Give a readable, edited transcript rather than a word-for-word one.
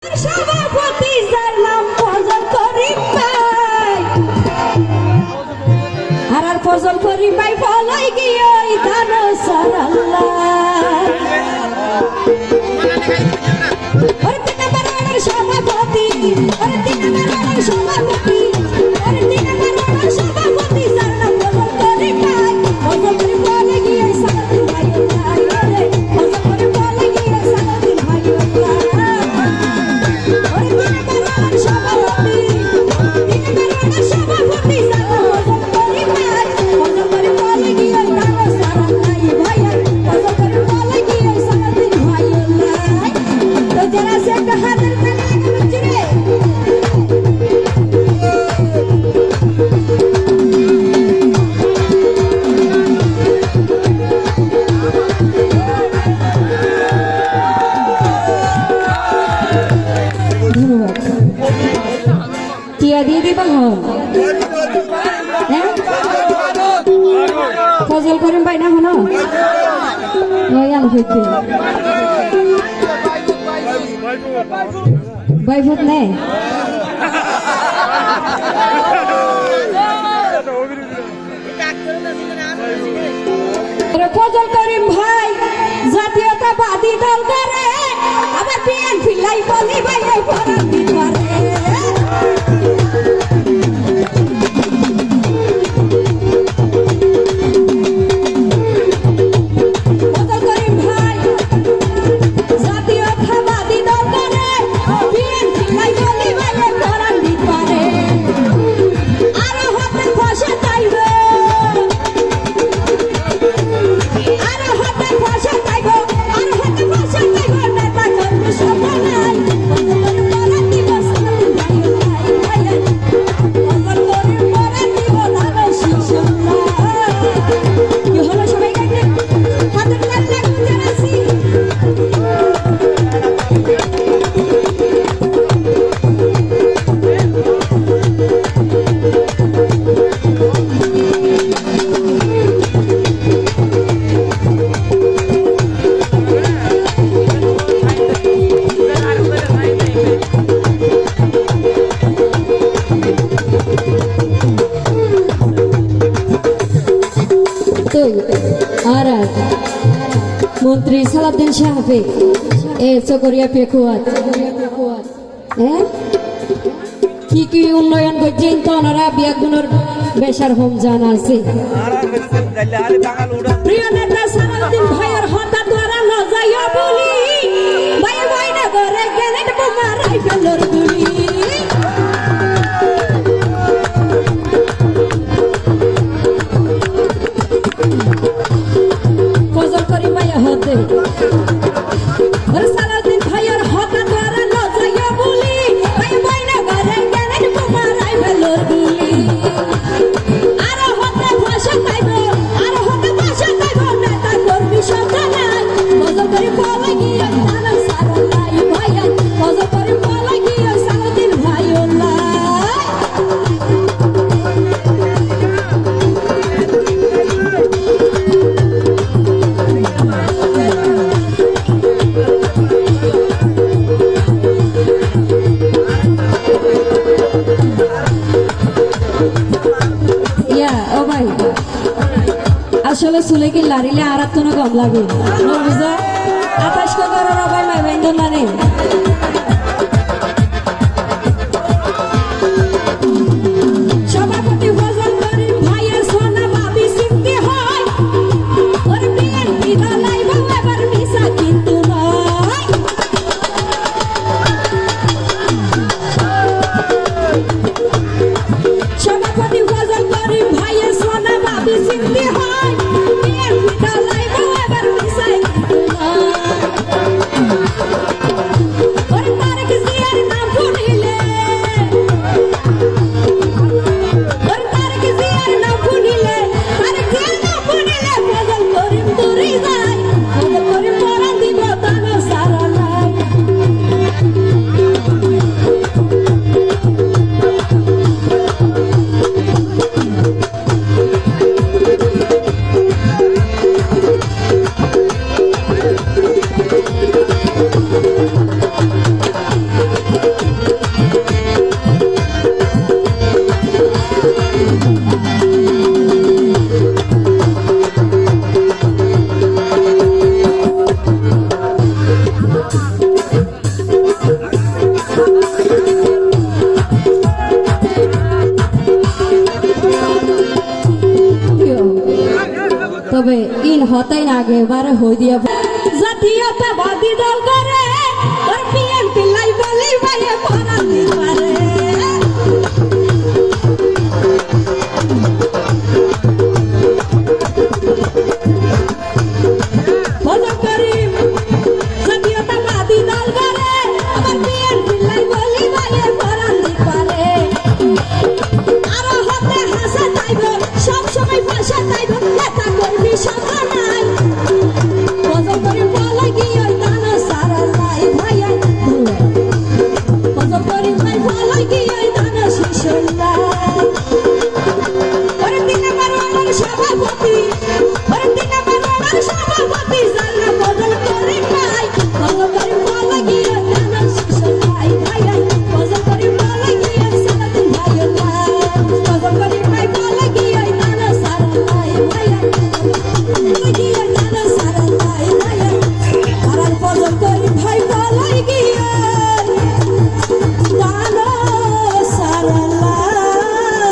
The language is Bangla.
সভাপতি যার নাম ফজল করিম ভাই আর ফজল করিম ভাই ফলাই গিয়ে ওই ধান সারাল্লাহ ওরে তিন নম্বর সভাপতি ওরে তিন নম্বর সভাপতি ওরে তিন নম্বর সভাপতি যার নাম ফজল করিম ভাই ফজল করিম ফলাই গিয়ে সারাদিন ভাই ওরে ফজল করিম ফলাই গিয়ে সারাদিন ভাই দিয়ে দিবা হন ফজল করিম ভাই না হন হইতে বাইফুত নেই ফজল করিম ভাই জাতীয়তাবাদী দল করে আবার বিএনপি লাই বলি ভাই পরান দিন করে মন্ত্রী সালাউদ্দিন সাহেব এ চকরিয়া পেকুয়াত কি কি উন্নয়ন করছেন তো ওনারা বিয়াগুনোর বেশার হোম জানা আছে প্রিয় নেতা সালাউদ্দিন ভাইয়ের হঠাৎ দ্বারা ন যাইও বলি ভাই ভাই না করে গেলেন বোমা রাইফেলের গুলি ফজল করিম ভাই হতে সালাউদ্দিন ভাইয়ের হঠাৎ দ্বারা ন যাইও বলি ভাই ভাই না করে গেলেন বোমা রাইফেলের গুলি আর হতে ভাষা তাইব আর হতে ভাষা তাইব নেতা কর্মী সংখ্যা নাই ফজল করিম বলে গিয়ে জানা সারাল্লাই ভাই ফজল করিম বলে গিয়ে সালাউদ্দিন ভাই আসলে চুলে কি লারিলে আর কোনো কম লাগে বুঝা 28 করার রবাই মাই বাইন্দন মানে সভাপতি ফজল করিম ভাইয়ের সোনা বাবি সিমতি হয় ওর বিএনপি দলাই বাবার মিশা কিন্তু নয় সভাপতি ফজল করিম ভাইয়ের সোনা বাবি সিমতি হয় What about হতাই না আগে এবারে হই দিয়া জাতীয়তাবাদী দল করে ওর বিএনপি লাই বলি ভাইয়ে পরান দিবারে ফজল করিম জাতীয়তাবাদী দল করে আবার বিএনপি লাই বলি ভাইয়ে